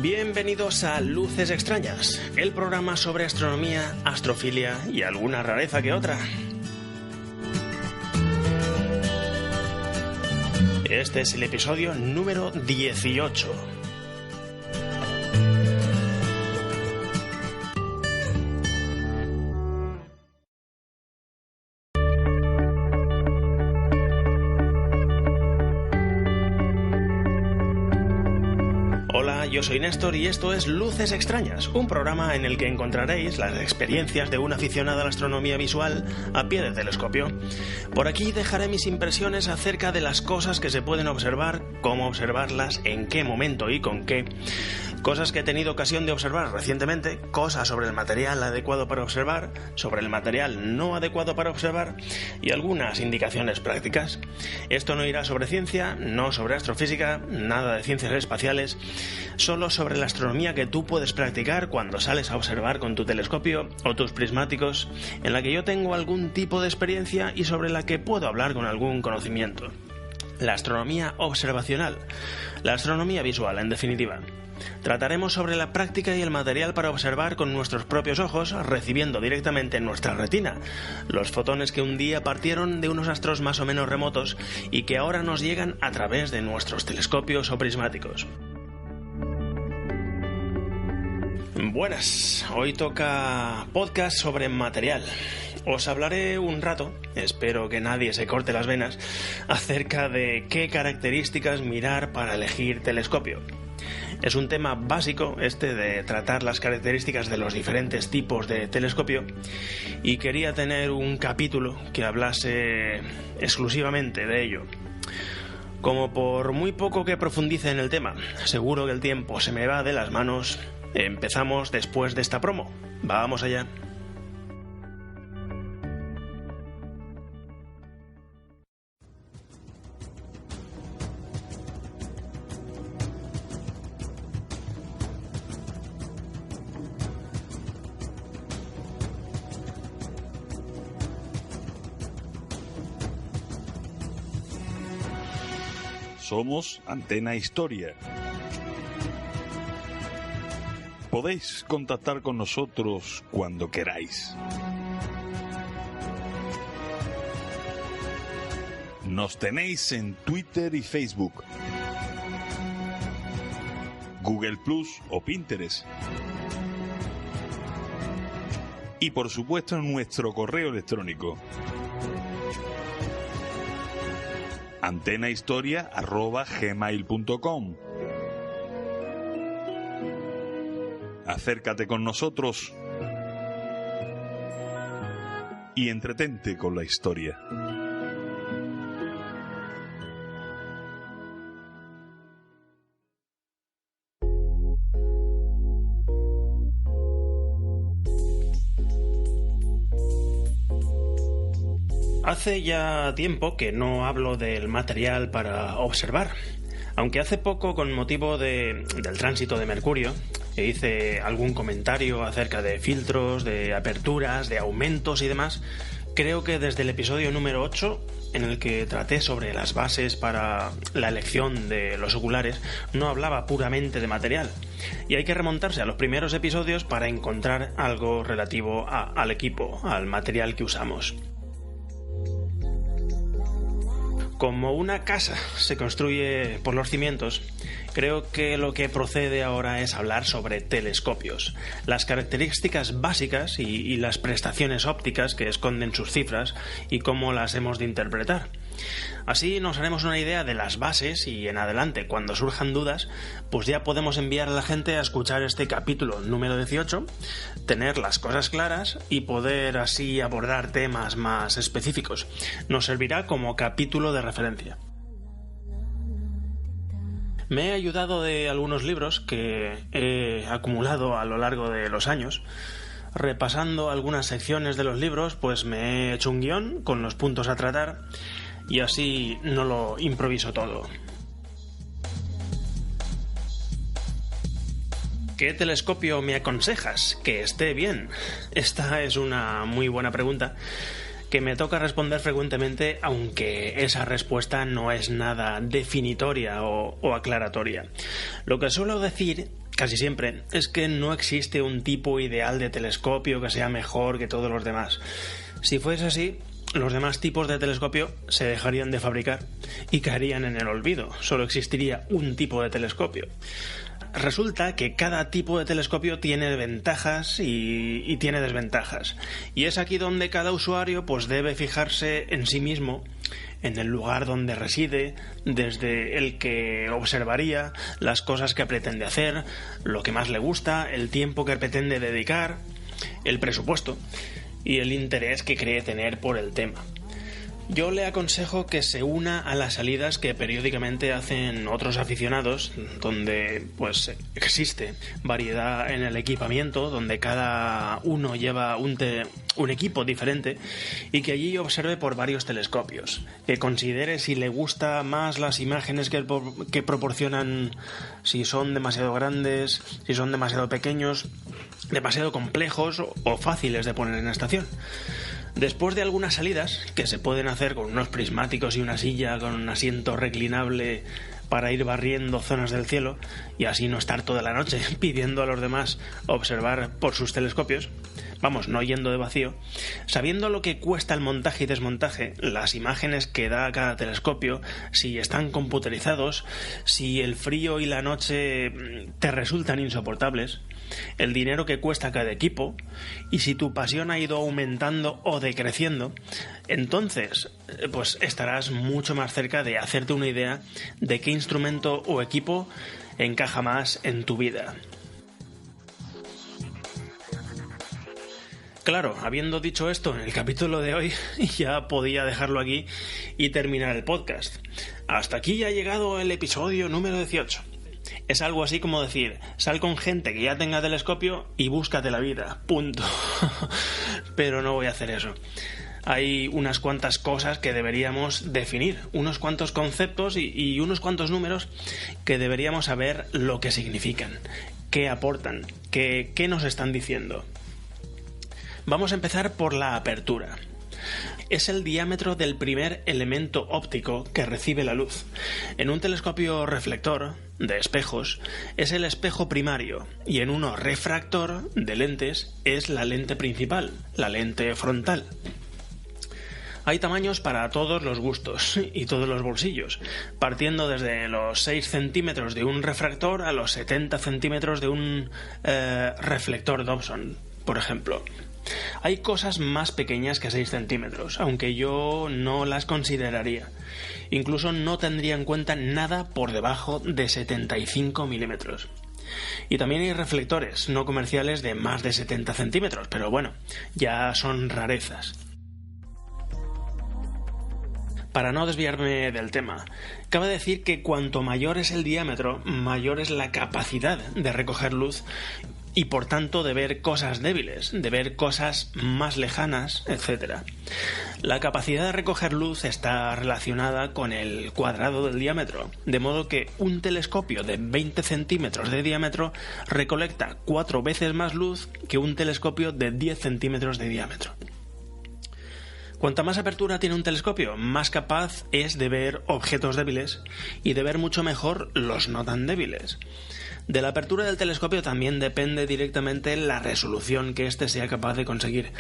Bienvenidos a Luces Extrañas, el programa sobre astronomía, astrofilia y alguna rareza que otra. Este es el episodio número 18. Hola, yo soy Néstor y esto es Luces Extrañas, un programa en el que encontraréis las experiencias de un aficionado a la astronomía visual a pie del telescopio. Por aquí dejaré mis impresiones acerca de las cosas que se pueden observar, cómo observarlas, en qué momento y con qué, cosas que he tenido ocasión de observar recientemente, cosas sobre el material adecuado para observar, sobre el material no adecuado para observar y algunas indicaciones prácticas. Esto no irá sobre ciencia, no sobre astrofísica, nada de ciencias espaciales, solo sobre la astronomía que tú puedes practicar cuando sales a observar con tu telescopio o tus prismáticos, en la que yo tengo algún tipo de experiencia y sobre la que puedo hablar con algún conocimiento. La astronomía observacional, la astronomía visual en definitiva. Trataremos sobre la práctica y el material para observar con nuestros propios ojos, recibiendo directamente en nuestra retina los fotones que un día partieron de unos astros más o menos remotos y que ahora nos llegan a través de nuestros telescopios o prismáticos. Buenas, hoy toca podcast sobre material. Os hablaré un rato, espero que nadie se corte las venas, acerca de qué características mirar para elegir telescopio. Es un tema básico este de tratar las características de los diferentes tipos de telescopio y quería tener un capítulo que hablase exclusivamente de ello. Como por muy poco que profundice en el tema, seguro que el tiempo se me va de las manos, empezamos después de esta promo. Vamos allá. Somos Antena Historia. Podéis contactar con nosotros cuando queráis. Nos tenéis en Twitter y Facebook, Google Plus o Pinterest. Y por supuesto en nuestro correo electrónico, antenahistoria@gmail.com. Acércate con nosotros y entretente con la historia. Hace ya tiempo que no hablo del material para observar, aunque hace poco, con motivo del tránsito de Mercurio, hice algún comentario acerca de filtros, de aperturas, de aumentos y demás. Creo que desde el episodio número 8, en el que traté sobre las bases para la elección de los oculares, no hablaba puramente de material. Y hay que remontarse a los primeros episodios para encontrar algo relativo al equipo, al material que usamos. Como una casa se construye por los cimientos, creo que lo que procede ahora es hablar sobre telescopios, las características básicas y las prestaciones ópticas que esconden sus cifras y cómo las hemos de interpretar. Así nos haremos una idea de las bases y en adelante, cuando surjan dudas, pues ya podemos enviar a la gente a escuchar este capítulo número 18, tener las cosas claras y poder así abordar temas más específicos. Nos servirá como capítulo de referencia. Me he ayudado de algunos libros que he acumulado a lo largo de los años. Repasando algunas secciones de los libros, pues me he hecho un guión con los puntos a tratar y así no lo improviso todo. ¿Qué telescopio me aconsejas que esté bien? Esta es una muy buena pregunta que me toca responder frecuentemente, aunque esa respuesta no es nada definitoria o aclaratoria. Lo que suelo decir casi siempre es que no existe un tipo ideal de telescopio que sea mejor que todos los demás. Si fuese así, los demás tipos de telescopio se dejarían de fabricar y caerían en el olvido. Solo existiría un tipo de telescopio. Resulta que cada tipo de telescopio tiene ventajas y tiene desventajas. Y es aquí donde cada usuario pues debe fijarse en sí mismo, en el lugar donde reside, desde el que observaría, las cosas que pretende hacer, lo que más le gusta, el tiempo que pretende dedicar, el presupuesto y el interés que cree tener por el tema. Yo le aconsejo que se una a las salidas que periódicamente hacen otros aficionados, donde pues existe variedad en el equipamiento, donde cada uno lleva un equipo diferente, y que allí observe por varios telescopios, que considere si le gusta más las imágenes que proporcionan, si son demasiado grandes, si son demasiado pequeños, demasiado complejos o fáciles de poner en estación. Después de algunas salidas, que se pueden hacer con unos prismáticos y una silla con un asiento reclinable para ir barriendo zonas del cielo y así no estar toda la noche pidiendo a los demás observar por sus telescopios, vamos, no yendo de vacío, sabiendo lo que cuesta el montaje y desmontaje, las imágenes que da cada telescopio, si están computerizados, si el frío y la noche te resultan insoportables, el dinero que cuesta cada equipo y si tu pasión ha ido aumentando o decreciendo, entonces pues estarás mucho más cerca de hacerte una idea de qué instrumento o equipo encaja más en tu vida. Claro, habiendo dicho esto en el capítulo de hoy, ya podía dejarlo aquí y terminar el podcast. Hasta aquí ha llegado el episodio número 18. Es algo así como decir, sal con gente que ya tenga telescopio y búscate la vida, punto. Pero no voy a hacer eso. Hay unas cuantas cosas que deberíamos definir, unos cuantos conceptos y unos cuantos números que deberíamos saber lo que significan, qué aportan, qué nos están diciendo. Vamos a empezar por la apertura. Es el diámetro del primer elemento óptico que recibe la luz. En un telescopio reflector de espejos es el espejo primario y en uno refractor de lentes es la lente principal, la lente frontal. Hay tamaños para todos los gustos y todos los bolsillos, partiendo desde los 6 centímetros de un refractor a los 70 centímetros de un reflector Dobson, por ejemplo. Hay cosas más pequeñas que 6 centímetros, aunque yo no las consideraría. Incluso no tendría en cuenta nada por debajo de 75 milímetros. Y también hay reflectores no comerciales de más de 70 centímetros, pero bueno, ya son rarezas. Para no desviarme del tema, cabe decir que cuanto mayor es el diámetro, mayor es la capacidad de recoger luz y por tanto de ver cosas débiles, de ver cosas más lejanas, etc. La capacidad de recoger luz está relacionada con el cuadrado del diámetro, de modo que un telescopio de 20 centímetros de diámetro recolecta 4 veces más luz que un telescopio de 10 centímetros de diámetro. Cuanta más apertura tiene un telescopio, más capaz es de ver objetos débiles y de ver mucho mejor los no tan débiles. De la apertura del telescopio también depende directamente la resolución que éste sea capaz de conseguir.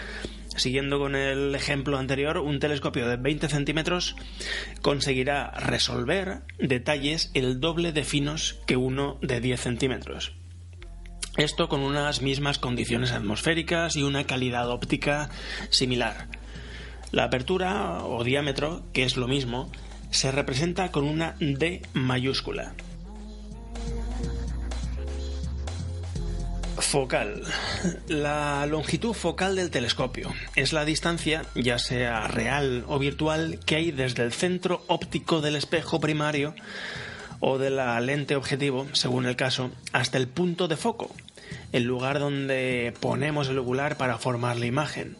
Siguiendo con el ejemplo anterior, un telescopio de 20 centímetros conseguirá resolver detalles el doble de finos que uno de 10 centímetros. Esto con unas mismas condiciones atmosféricas y una calidad óptica similar. La apertura o diámetro, que es lo mismo, se representa con una D mayúscula. Focal. La longitud focal del telescopio es la distancia, ya sea real o virtual, que hay desde el centro óptico del espejo primario o de la lente objetivo, según el caso, hasta el punto de foco, el lugar donde ponemos el ocular para formar la imagen.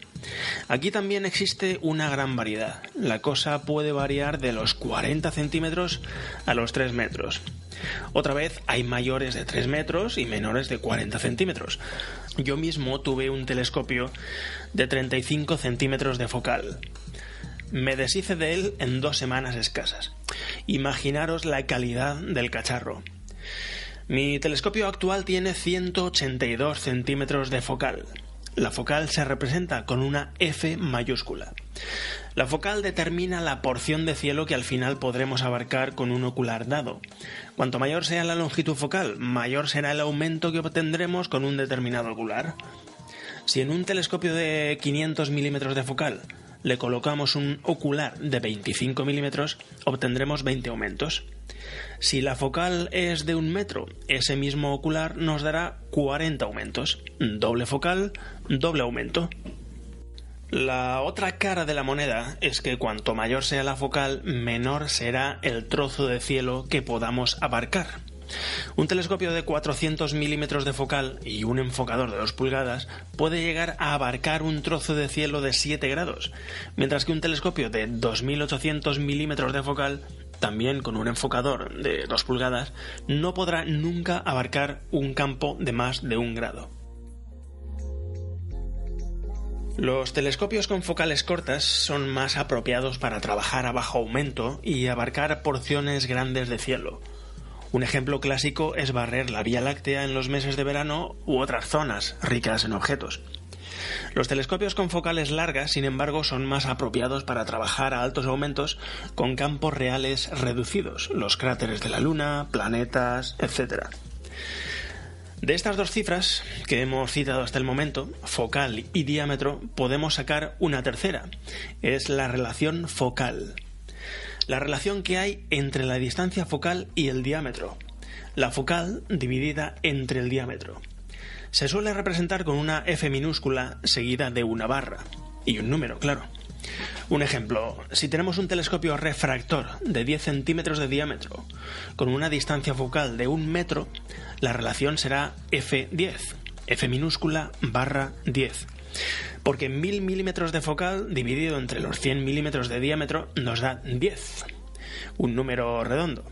Aquí también existe una gran variedad. La cosa puede variar de los 40 centímetros a los 3 metros. Otra vez hay mayores de 3 metros y menores de 40 centímetros. Yo mismo tuve un telescopio de 35 centímetros de focal. Me deshice de él en 2 semanas escasas. Imaginaros la calidad del cacharro. Mi telescopio actual tiene 182 centímetros de focal. La focal se representa con una F mayúscula. La focal determina la porción de cielo que al final podremos abarcar con un ocular dado. Cuanto mayor sea la longitud focal, mayor será el aumento que obtendremos con un determinado ocular. Si en un telescopio de 500 milímetros de focal le colocamos un ocular de 25 milímetros, obtendremos 20 aumentos. Si la focal es de 1 metro, ese mismo ocular nos dará 40 aumentos. Doble focal, doble aumento. La otra cara de la moneda es que cuanto mayor sea la focal, menor será el trozo de cielo que podamos abarcar. Un telescopio de 400 milímetros de focal y un enfocador de 2 pulgadas puede llegar a abarcar un trozo de cielo de 7 grados, mientras que un telescopio de 2800 milímetros de focal, también con un enfocador de 2 pulgadas, no podrá nunca abarcar un campo de más de 1 grado. Los telescopios con focales cortas son más apropiados para trabajar a bajo aumento y abarcar porciones grandes de cielo. Un ejemplo clásico es barrer la Vía Láctea en los meses de verano u otras zonas ricas en objetos. Los telescopios con focales largas, sin embargo, son más apropiados para trabajar a altos aumentos con campos reales reducidos, los cráteres de la Luna, planetas, etc. De estas 2 cifras que hemos citado hasta el momento, focal y diámetro, podemos sacar una tercera. Es la relación focal. La relación que hay entre la distancia focal y el diámetro. La focal dividida entre el diámetro. Se suele representar con una F minúscula seguida de una barra. Y un número, claro. Un ejemplo, si tenemos un telescopio refractor de 10 centímetros de diámetro con una distancia focal de 1 metro, la relación será F10, F minúscula barra 10. Porque 1000 milímetros de focal dividido entre los 100 milímetros de diámetro nos da 10, un número redondo.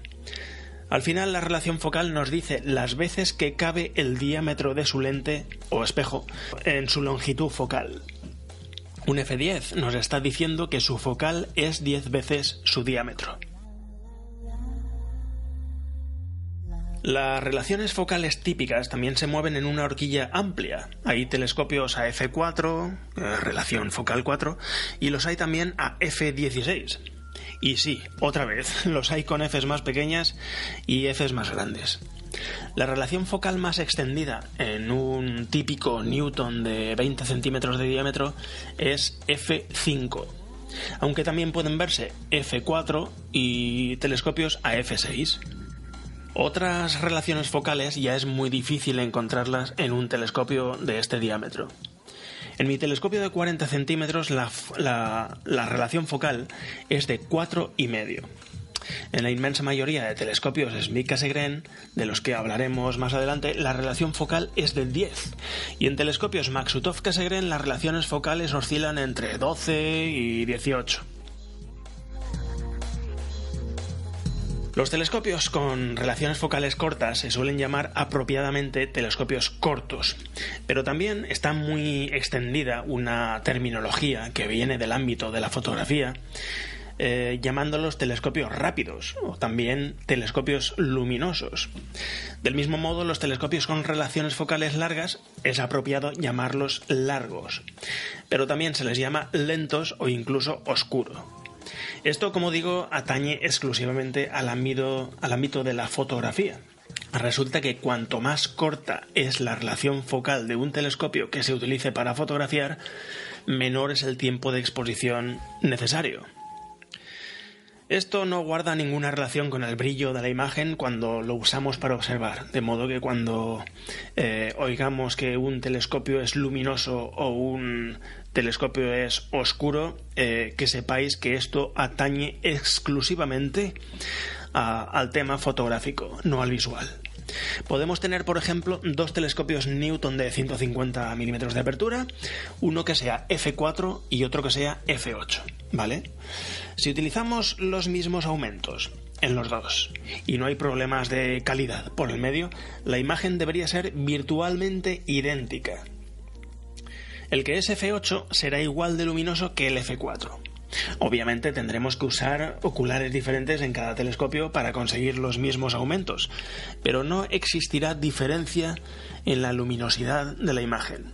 Al final la relación focal nos dice las veces que cabe el diámetro de su lente o espejo en su longitud focal. Un F10 nos está diciendo que su focal es 10 veces su diámetro. Las relaciones focales típicas también se mueven en una horquilla amplia. Hay telescopios a F4, relación focal 4, y los hay también a F16. Y sí, otra vez, los hay con Fs más pequeñas y Fs más grandes. La relación focal más extendida en un típico Newton de 20 centímetros de diámetro es F5, aunque también pueden verse F4 y telescopios a F6. Otras relaciones focales ya es muy difícil encontrarlas en un telescopio de este diámetro. En mi telescopio de 40 centímetros la relación focal es de 4,5. En la inmensa mayoría de telescopios Schmidt-Cassegrain, de los que hablaremos más adelante, la relación focal es de 10. Y en telescopios Maksutov-Cassegrain las relaciones focales oscilan entre 12 y 18. Los telescopios con relaciones focales cortas se suelen llamar apropiadamente telescopios cortos, pero también está muy extendida una terminología que viene del ámbito de la fotografía, llamándolos telescopios rápidos o también telescopios luminosos. Del mismo modo, los telescopios con relaciones focales largas es apropiado llamarlos largos, pero también se les llama lentos o incluso oscuro. Esto, como digo, atañe exclusivamente al ámbito de la fotografía. Resulta que cuanto más corta es la relación focal de un telescopio que se utilice para fotografiar, menor es el tiempo de exposición necesario. Esto no guarda ninguna relación con el brillo de la imagen cuando lo usamos para observar, de modo que cuando oigamos que un telescopio es luminoso o un telescopio es oscuro, que sepáis que esto atañe exclusivamente al tema fotográfico, no al visual. Podemos tener, por ejemplo, dos telescopios Newton de 150 milímetros de apertura, uno que sea f4 y otro que sea f8, ¿vale? Si utilizamos los mismos aumentos en los dos y no hay problemas de calidad por el medio, la imagen debería ser virtualmente idéntica. El que es f8 será igual de luminoso que el f4. Obviamente tendremos que usar oculares diferentes en cada telescopio para conseguir los mismos aumentos, pero no existirá diferencia en la luminosidad de la imagen.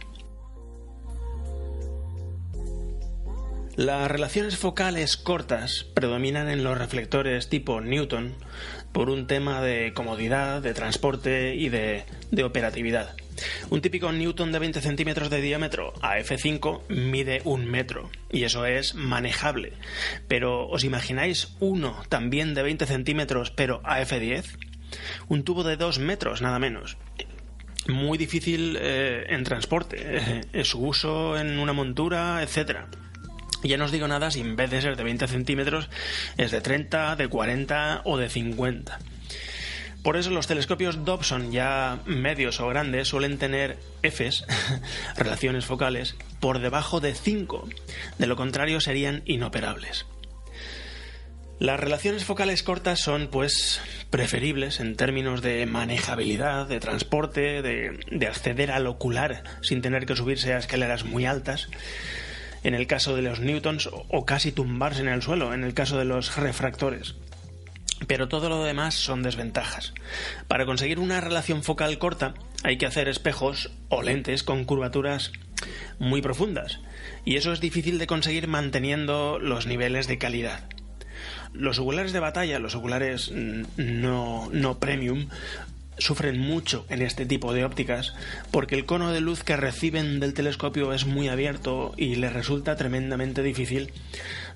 Las relaciones focales cortas predominan en los reflectores tipo Newton por un tema de comodidad, de transporte y de operatividad. Un típico Newton de 20 centímetros de diámetro a f5 mide 1 metro y eso es manejable. Pero ¿os imagináis uno también de 20 centímetros pero a f10? Un tubo de 2 metros nada menos. Muy difícil en transporte, su uso en una montura, etc. Ya no os digo nada si en vez de ser de 20 centímetros es de 30, de 40 o de 50. Por eso los telescopios Dobson ya medios o grandes suelen tener Fs, relaciones focales, por debajo de 5. De lo contrario serían inoperables. Las relaciones focales cortas son, pues, preferibles en términos de manejabilidad, de transporte, de acceder al ocular sin tener que subirse a escaleras muy altas, en el caso de los Newtons, o casi tumbarse en el suelo, en el caso de los refractores. Pero todo lo demás son desventajas. Para conseguir una relación focal corta hay que hacer espejos o lentes con curvaturas muy profundas, y eso es difícil de conseguir manteniendo los niveles de calidad. Los oculares de batalla, los oculares no premium, sufren mucho en este tipo de ópticas porque el cono de luz que reciben del telescopio es muy abierto y les resulta tremendamente difícil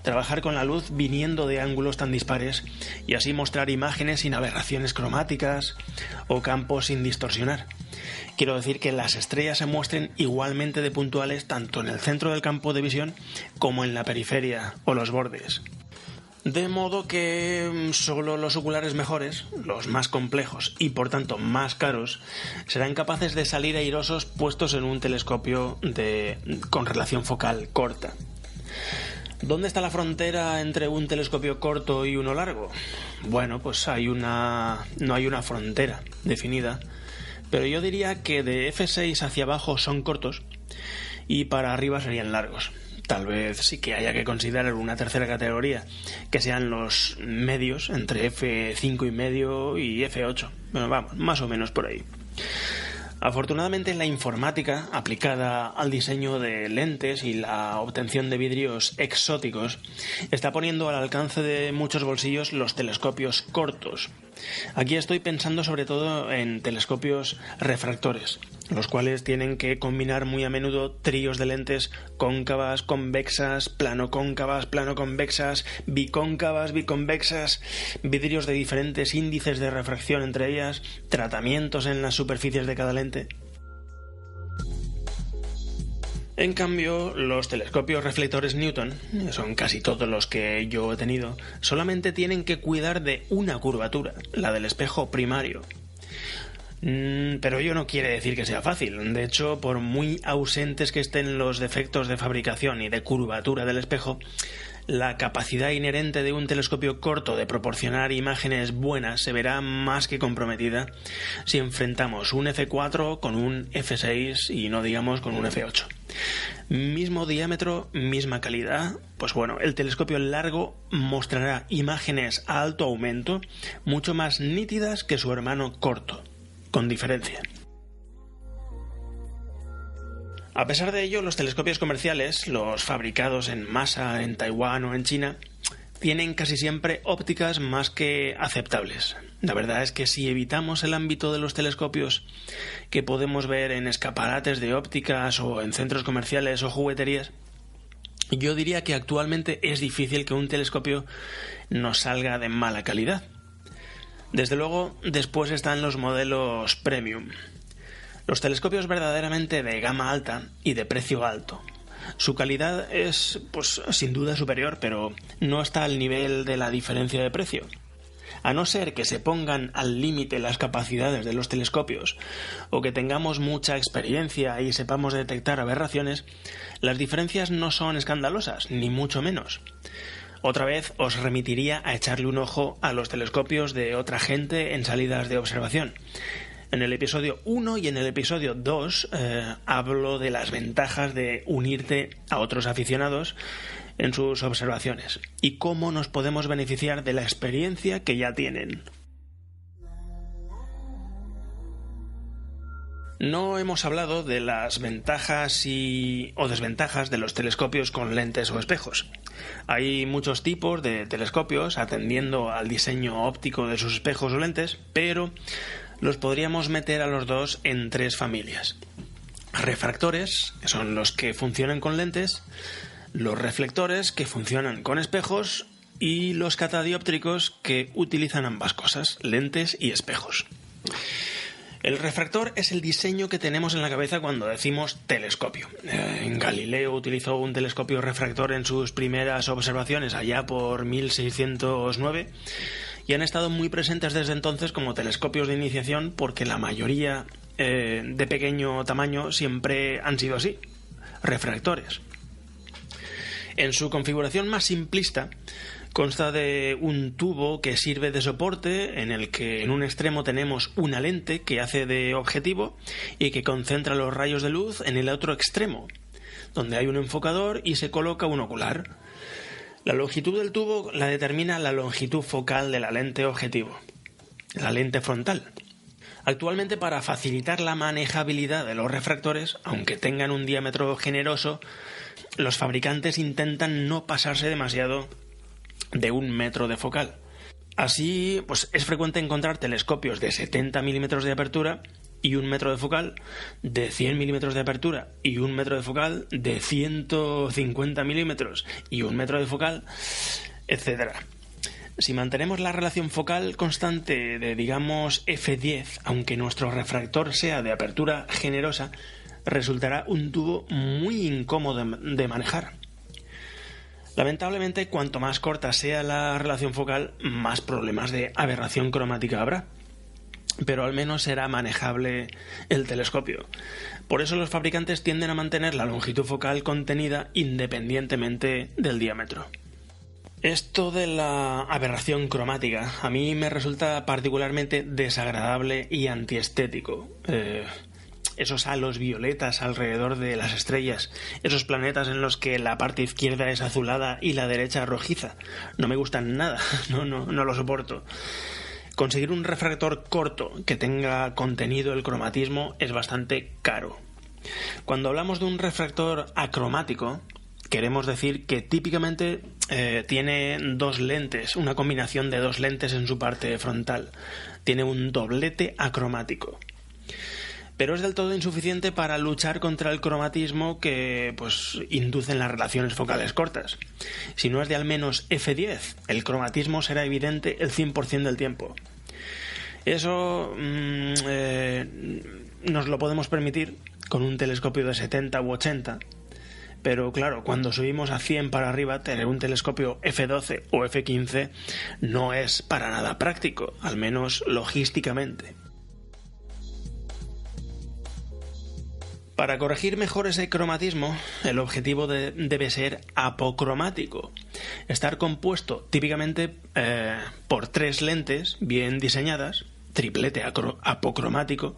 trabajar con la luz viniendo de ángulos tan dispares y así mostrar imágenes sin aberraciones cromáticas o campos sin distorsionar. Quiero decir que las estrellas se muestren igualmente de puntuales tanto en el centro del campo de visión como en la periferia o los bordes. De modo que solo los oculares mejores, los más complejos y por tanto más caros, serán capaces de salir airosos puestos en un telescopio con relación focal corta. ¿Dónde está la frontera entre un telescopio corto y uno largo? Bueno, pues no hay una frontera definida, pero yo diría que de f6 hacia abajo son cortos y para arriba serían largos. Tal vez sí que haya que considerar una tercera categoría, que sean los medios, entre f5 y medio y f8. Bueno, vamos, más o menos por ahí. Afortunadamente la informática aplicada al diseño de lentes y la obtención de vidrios exóticos está poniendo al alcance de muchos bolsillos los telescopios cortos. Aquí estoy pensando sobre todo en telescopios refractores, los cuales tienen que combinar muy a menudo tríos de lentes cóncavas, convexas, planocóncavas, planoconvexas, bicóncavas, biconvexas, vidrios de diferentes índices de refracción entre ellas, tratamientos en las superficies de cada lente. En cambio, los telescopios reflectores Newton, son casi todos los que yo he tenido, solamente tienen que cuidar de una curvatura, la del espejo primario. Pero ello no quiere decir que sea fácil. De hecho, por muy ausentes que estén los defectos de fabricación y de curvatura del espejo, la capacidad inherente de un telescopio corto de proporcionar imágenes buenas se verá más que comprometida si enfrentamos un f4 con un f6 y no digamos con un f8. Mismo diámetro, misma calidad, pues bueno, el telescopio largo mostrará imágenes a alto aumento mucho más nítidas que su hermano corto, con diferencia. A pesar de ello, los telescopios comerciales, los fabricados en masa en Taiwán o en China, tienen casi siempre ópticas más que aceptables. La verdad es que si evitamos el ámbito de los telescopios que podemos ver en escaparates de ópticas o en centros comerciales o jugueterías, yo diría que actualmente es difícil que un telescopio nos salga de mala calidad. Desde luego, después están los modelos premium. Los telescopios verdaderamente de gama alta y de precio alto. Su calidad es, pues, sin duda superior, pero no está al nivel de la diferencia de precio. A no ser que se pongan al límite las capacidades de los telescopios o que tengamos mucha experiencia y sepamos detectar aberraciones, las diferencias no son escandalosas, ni mucho menos. Otra vez os remitiría a echarle un ojo a los telescopios de otra gente en salidas de observación. En el episodio 1 y en el episodio 2 hablo de las ventajas de unirte a otros aficionados en sus observaciones y cómo nos podemos beneficiar de la experiencia que ya tienen. No hemos hablado de las ventajas o desventajas de los telescopios con lentes o espejos. Hay muchos tipos de telescopios atendiendo al diseño óptico de sus espejos o lentes, pero los podríamos meter a los dos en 3 familias. Refractores, que son los que funcionan con lentes, los reflectores, que funcionan con espejos, y los catadióptricos, que utilizan ambas cosas, lentes y espejos. El refractor es el diseño que tenemos en la cabeza cuando decimos telescopio. Galileo utilizó un telescopio refractor en sus primeras observaciones allá por 1609 y han estado muy presentes desde entonces como telescopios de iniciación porque la mayoría de pequeño tamaño siempre han sido así, refractores. En su configuración más simplista consta de un tubo que sirve de soporte en el que en un extremo tenemos una lente que hace de objetivo y que concentra los rayos de luz en el otro extremo, donde hay un enfocador y se coloca un ocular. La longitud del tubo la determina la longitud focal de la lente objetivo, la lente frontal. Actualmente, para facilitar la manejabilidad de los refractores, aunque tengan un diámetro generoso, los fabricantes intentan no pasarse demasiado de 1 metro de focal. Así, pues es frecuente encontrar telescopios de 70 milímetros de apertura y 1 metro de focal, de 100 milímetros de apertura y 1 metro de focal, de 150 milímetros y 1 metro de focal, etc. Si mantenemos la relación focal constante de, digamos, f10, aunque nuestro refractor sea de apertura generosa, resultará un tubo muy incómodo de manejar. Lamentablemente, cuanto más corta sea la relación focal, más problemas de aberración cromática habrá. Pero al menos será manejable el telescopio. Por eso los fabricantes tienden a mantener la longitud focal contenida independientemente del diámetro. Esto de la aberración cromática a mí me resulta particularmente desagradable y antiestético. Esos halos violetas alrededor de las estrellas, esos planetas en los que la parte izquierda es azulada y la derecha rojiza, no me gustan nada, no lo soporto. Conseguir un refractor corto que tenga contenido el cromatismo es bastante caro. Cuando hablamos de un refractor acromático, queremos decir que típicamente tiene 2 lentes, una combinación de 2 lentes en su parte frontal. Tiene un doblete acromático. Pero es del todo insuficiente para luchar contra el cromatismo que inducen las relaciones focales cortas. Si no es de al menos f10, el cromatismo será evidente el 100% del tiempo. Eso nos lo podemos permitir con un telescopio de 70 u 80, pero claro, cuando subimos a 100 para arriba, tener un telescopio f12 o f15 no es para nada práctico, al menos logísticamente. Para corregir mejor ese cromatismo, el objetivo debe ser apocromático, estar compuesto típicamente por 3 lentes bien diseñadas, triplete apocromático,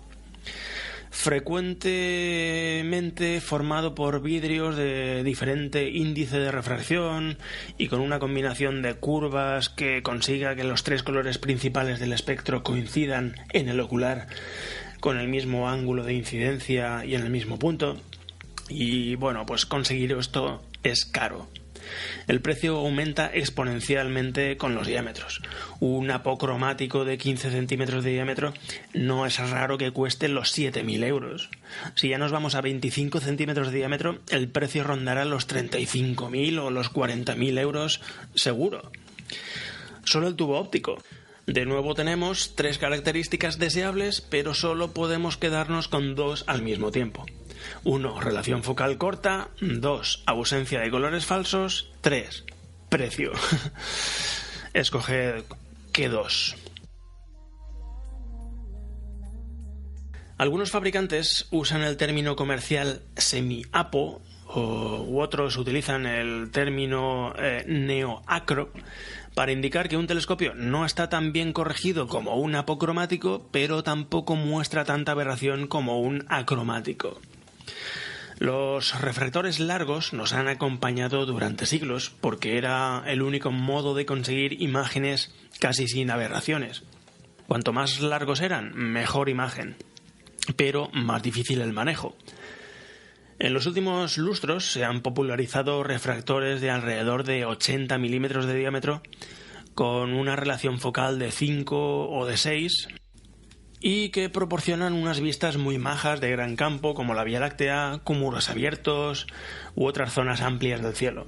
frecuentemente formado por vidrios de diferente índice de refracción y con una combinación de curvas que consiga que los 3 colores principales del espectro coincidan en el ocular con el mismo ángulo de incidencia y en el mismo punto. Y conseguir esto es caro. El precio aumenta exponencialmente con los diámetros. Un apocromático de 15 centímetros de diámetro no es raro que cueste los 7.000 euros. Si ya nos vamos a 25 centímetros de diámetro, el precio rondará los 35.000 o los 40.000 euros seguro. Solo el tubo óptico. De nuevo tenemos 3 características deseables, pero solo podemos quedarnos con 2 al mismo tiempo. 1. Relación focal corta. 2. Ausencia de colores falsos. 3. Precio. Escoged que 2. Algunos fabricantes usan el término comercial semi-apo u otros utilizan el término neo-acro para indicar que un telescopio no está tan bien corregido como un apocromático, pero tampoco muestra tanta aberración como un acromático. Los refractores largos nos han acompañado durante siglos porque era el único modo de conseguir imágenes casi sin aberraciones. Cuanto más largos eran, mejor imagen, pero más difícil el manejo. En los últimos lustros se han popularizado refractores de alrededor de 80 milímetros de diámetro con una relación focal de 5 o de 6 y que proporcionan unas vistas muy majas de gran campo como la Vía Láctea, cúmulos abiertos u otras zonas amplias del cielo.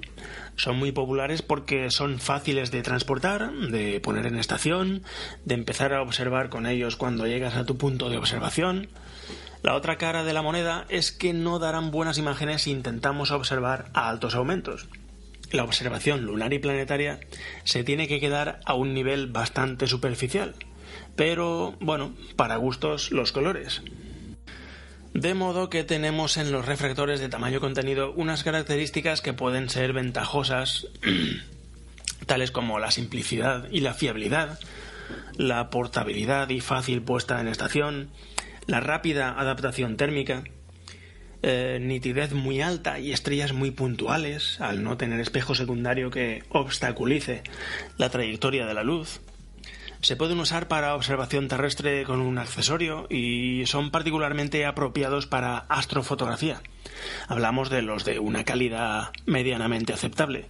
Son muy populares porque son fáciles de transportar, de poner en estación, de empezar a observar con ellos cuando llegas a tu punto de observación. La otra cara de la moneda es que no darán buenas imágenes si intentamos observar a altos aumentos. La observación lunar y planetaria se tiene que quedar a un nivel bastante superficial. Pero, bueno, para gustos los colores. De modo que tenemos en los refractores de tamaño contenido unas características que pueden ser ventajosas, tales como la simplicidad y la fiabilidad, la portabilidad y fácil puesta en estación, la rápida adaptación térmica, nitidez muy alta y estrellas muy puntuales, al no tener espejo secundario que obstaculice la trayectoria de la luz. Se pueden usar para observación terrestre con un accesorio y son particularmente apropiados para astrofotografía. Hablamos de los de una calidad medianamente aceptable.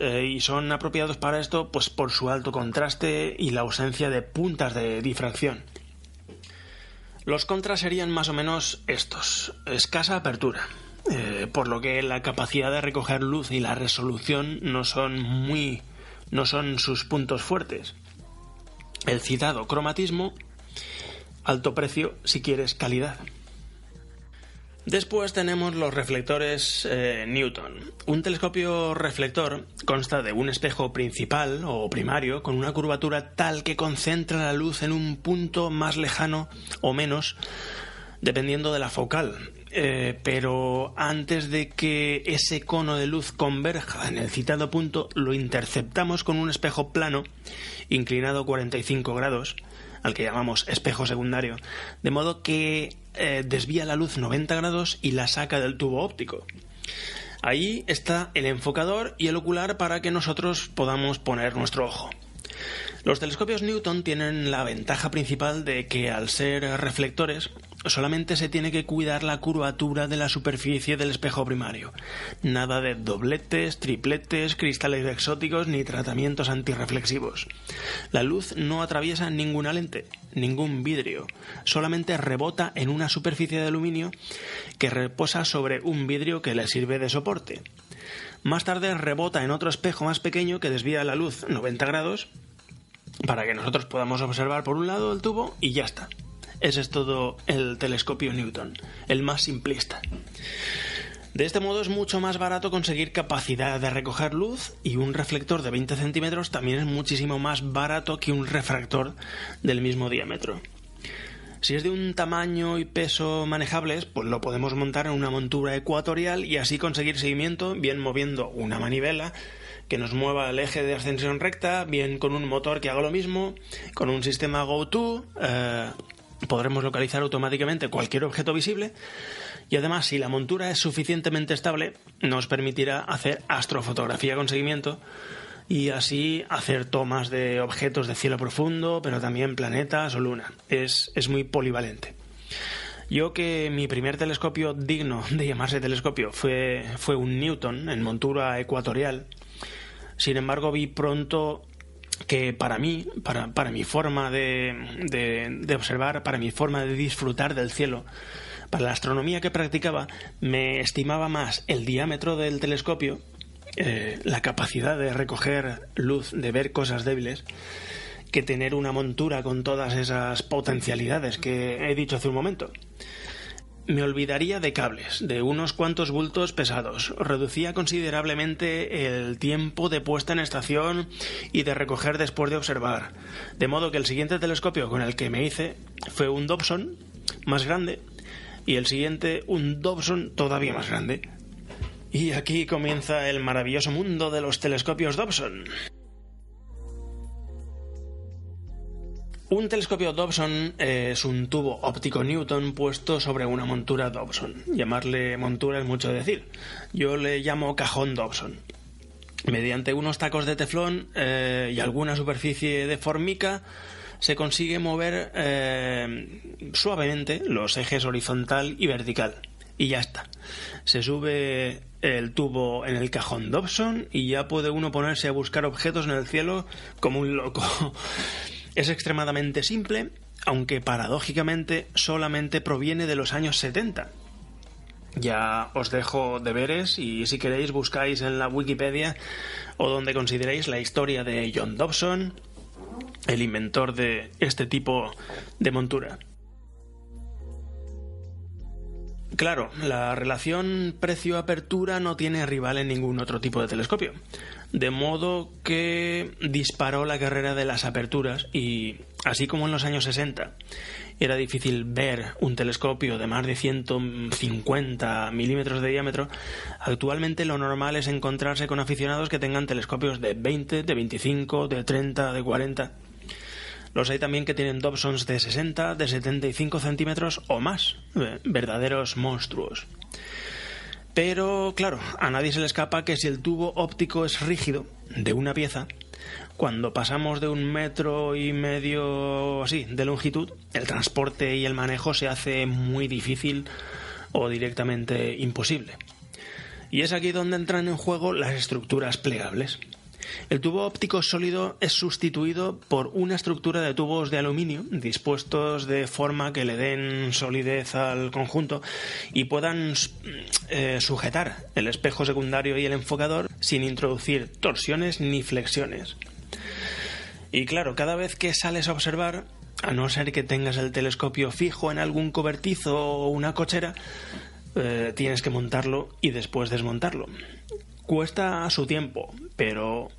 Y son apropiados para esto pues por su alto contraste y la ausencia de puntas de difracción. Los contras serían más o menos estos: escasa apertura, por lo que la capacidad de recoger luz y la resolución no son sus puntos fuertes. El citado cromatismo, alto precio si quieres calidad. Después tenemos los reflectores Newton. Un telescopio reflector consta de un espejo principal o primario con una curvatura tal que concentra la luz en un punto más lejano o menos, dependiendo de la focal. Pero antes de que ese cono de luz converja en el citado punto, lo interceptamos con un espejo plano, inclinado 45 grados, al que llamamos espejo secundario, de modo que desvía la luz 90 grados y la saca del tubo óptico. Ahí está el enfocador y el ocular para que nosotros podamos poner nuestro ojo. Los telescopios Newton tienen la ventaja principal de que, al ser reflectores, solamente se tiene que cuidar la curvatura de la superficie del espejo primario. Nada de dobletes, tripletes, cristales exóticos ni tratamientos antirreflexivos. La luz no atraviesa ninguna lente, ningún vidrio. Solamente rebota en una superficie de aluminio que reposa sobre un vidrio que le sirve de soporte. Más tarde rebota en otro espejo más pequeño que desvía la luz 90 grados para que nosotros podamos observar por un lado el tubo y ya está. Ese es todo el telescopio Newton, el más simplista. De este modo es mucho más barato conseguir capacidad de recoger luz y un reflector de 20 centímetros también es muchísimo más barato que un refractor del mismo diámetro. Si es de un tamaño y peso manejables, pues lo podemos montar en una montura ecuatorial y así conseguir seguimiento, bien moviendo una manivela que nos mueva el eje de ascensión recta, bien con un motor que haga lo mismo, con un sistema GoTo, podremos localizar automáticamente cualquier objeto visible y además, si la montura es suficientemente estable, nos permitirá hacer astrofotografía con seguimiento y así hacer tomas de objetos de cielo profundo, pero también planetas o luna. Es muy polivalente. Yo, que mi primer telescopio digno de llamarse telescopio fue un Newton en montura ecuatorial, sin embargo vi pronto que para mí, para mi forma de observar, para mi forma de disfrutar del cielo, para la astronomía que practicaba, me estimaba más el diámetro del telescopio, la capacidad de recoger luz, de ver cosas débiles, que tener una montura con todas esas potencialidades que he dicho hace un momento. me olvidaría de cables, de unos cuantos bultos pesados, reducía considerablemente el tiempo de puesta en estación y de recoger después de observar, de modo que el siguiente telescopio con el que me hice fue un Dobson más grande y el siguiente un Dobson todavía más grande. Y aquí comienza el maravilloso mundo de los telescopios Dobson. Un telescopio Dobson es un tubo óptico Newton puesto sobre una montura Dobson. Llamarle montura es mucho decir. Yo le llamo cajón Dobson. Mediante unos tacos de teflón y alguna superficie de formica se consigue mover suavemente los ejes horizontal y vertical. Y ya está. Se sube el tubo en el cajón Dobson y ya puede uno ponerse a buscar objetos en el cielo como un loco. Es extremadamente simple, aunque paradójicamente solamente proviene de los años 70. Ya os dejo deberes y si queréis buscáis en la Wikipedia o donde consideréis la historia de John Dobson, el inventor de este tipo de montura. Claro, la relación precio-apertura no tiene rival en ningún otro tipo de telescopio, de modo que disparó la carrera de las aperturas y, así como en los años 60, era difícil ver un telescopio de más de 150 milímetros de diámetro, actualmente lo normal es encontrarse con aficionados que tengan telescopios de 20, de 25, de 30, de 40... Los hay también que tienen Dobsons de 60, de 75 centímetros o más, verdaderos monstruos. Pero, claro, a nadie se le escapa que si el tubo óptico es rígido, de una pieza, cuando pasamos de 1,5 metros así de longitud, el transporte y el manejo se hace muy difícil o directamente imposible. Y es aquí donde entran en juego las estructuras plegables. El tubo óptico sólido es sustituido por una estructura de tubos de aluminio dispuestos de forma que le den solidez al conjunto y puedan sujetar el espejo secundario y el enfocador sin introducir torsiones ni flexiones. Y claro, cada vez que sales a observar, a no ser que tengas el telescopio fijo en algún cobertizo o una cochera, tienes que montarlo y después desmontarlo. Cuesta su tiempo, pero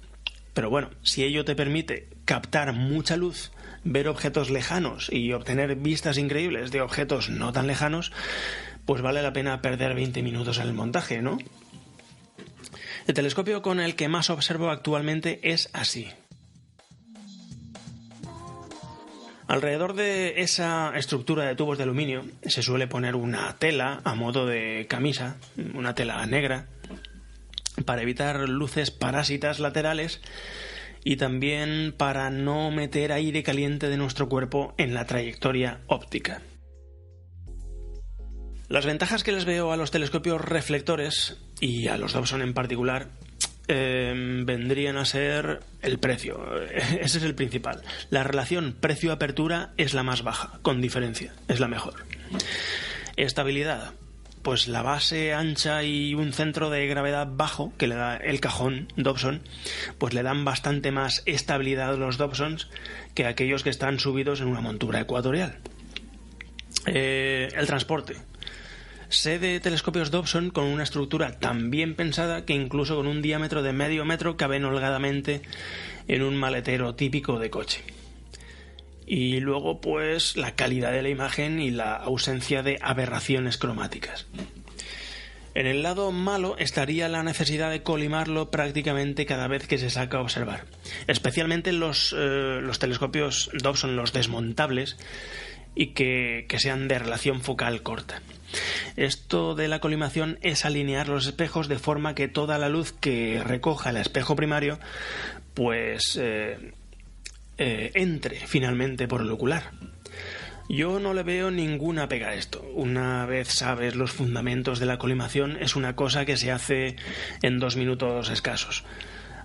bueno, si ello te permite captar mucha luz, ver objetos lejanos y obtener vistas increíbles de objetos no tan lejanos, pues vale la pena perder 20 minutos en el montaje, ¿no? El telescopio con el que más observo actualmente es así. Alrededor de esa estructura de tubos de aluminio se suele poner una tela a modo de camisa, una tela negra, para evitar luces parásitas laterales y también para no meter aire caliente de nuestro cuerpo en la trayectoria óptica. Las ventajas que les veo a los telescopios reflectores y a los Dobson en particular vendrían a ser el precio. Ese es el principal. La relación precio-apertura es la más baja, con diferencia, es la mejor. Estabilidad. Pues la base ancha y un centro de gravedad bajo que le da el cajón Dobson, pues le dan bastante más estabilidad a los Dobsons que aquellos que están subidos en una montura ecuatorial. El transporte. Sé de telescopios Dobson con una estructura tan bien pensada que incluso con un diámetro de medio metro caben holgadamente en un maletero típico de coche. Y luego, pues, la calidad de la imagen y la ausencia de aberraciones cromáticas. En el lado malo estaría la necesidad de colimarlo prácticamente cada vez que se saca a observar. Especialmente los telescopios Dobson, los desmontables, y que sean de relación focal corta. Esto de la colimación es alinear los espejos de forma que toda la luz que recoja el espejo primario, pues entre finalmente por el ocular. Yo no le veo ninguna pega a esto. Una vez sabes los fundamentos de la colimación, es una cosa que se hace en 2 minutos escasos.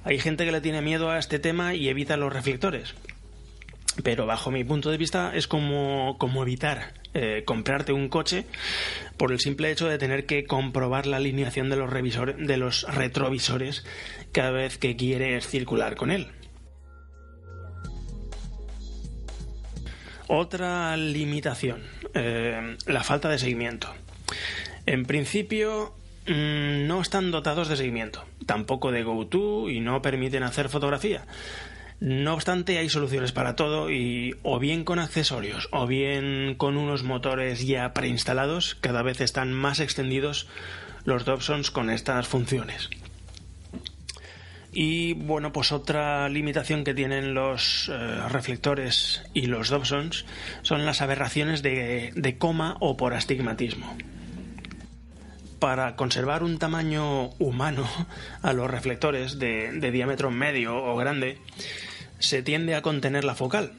Hay gente que le tiene miedo a este tema y evita los reflectores. Pero bajo mi punto de vista es como evitar comprarte un coche por el simple hecho de tener que comprobar la alineación de los retrovisores cada vez que quieres circular con él. Otra limitación, la falta de seguimiento. En principio no están dotados de seguimiento, tampoco de GoTo, y no permiten hacer fotografía. No obstante, hay soluciones para todo, y o bien con accesorios o bien con unos motores ya preinstalados, cada vez están más extendidos los Dobsons con estas funciones. Y bueno, pues otra limitación que tienen los reflectores y los Dobsons son las aberraciones de coma o por astigmatismo. Para conservar un tamaño humano a los reflectores de diámetro medio o grande, se tiende a contener la focal,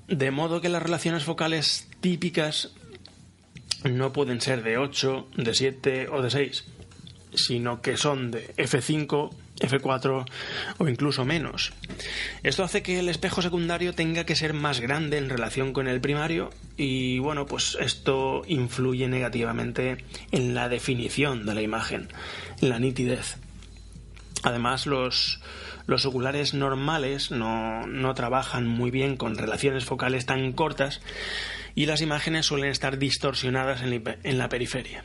de modo que las relaciones focales típicas no pueden ser de 8, de 7 o de 6, sino que son de f5, f4 o incluso menos. Esto hace que el espejo secundario tenga que ser más grande en relación con el primario, y bueno, pues esto influye negativamente en la definición de la imagen, en la nitidez. Además, los oculares normales no trabajan muy bien con relaciones focales tan cortas, y las imágenes suelen estar distorsionadas en la periferia.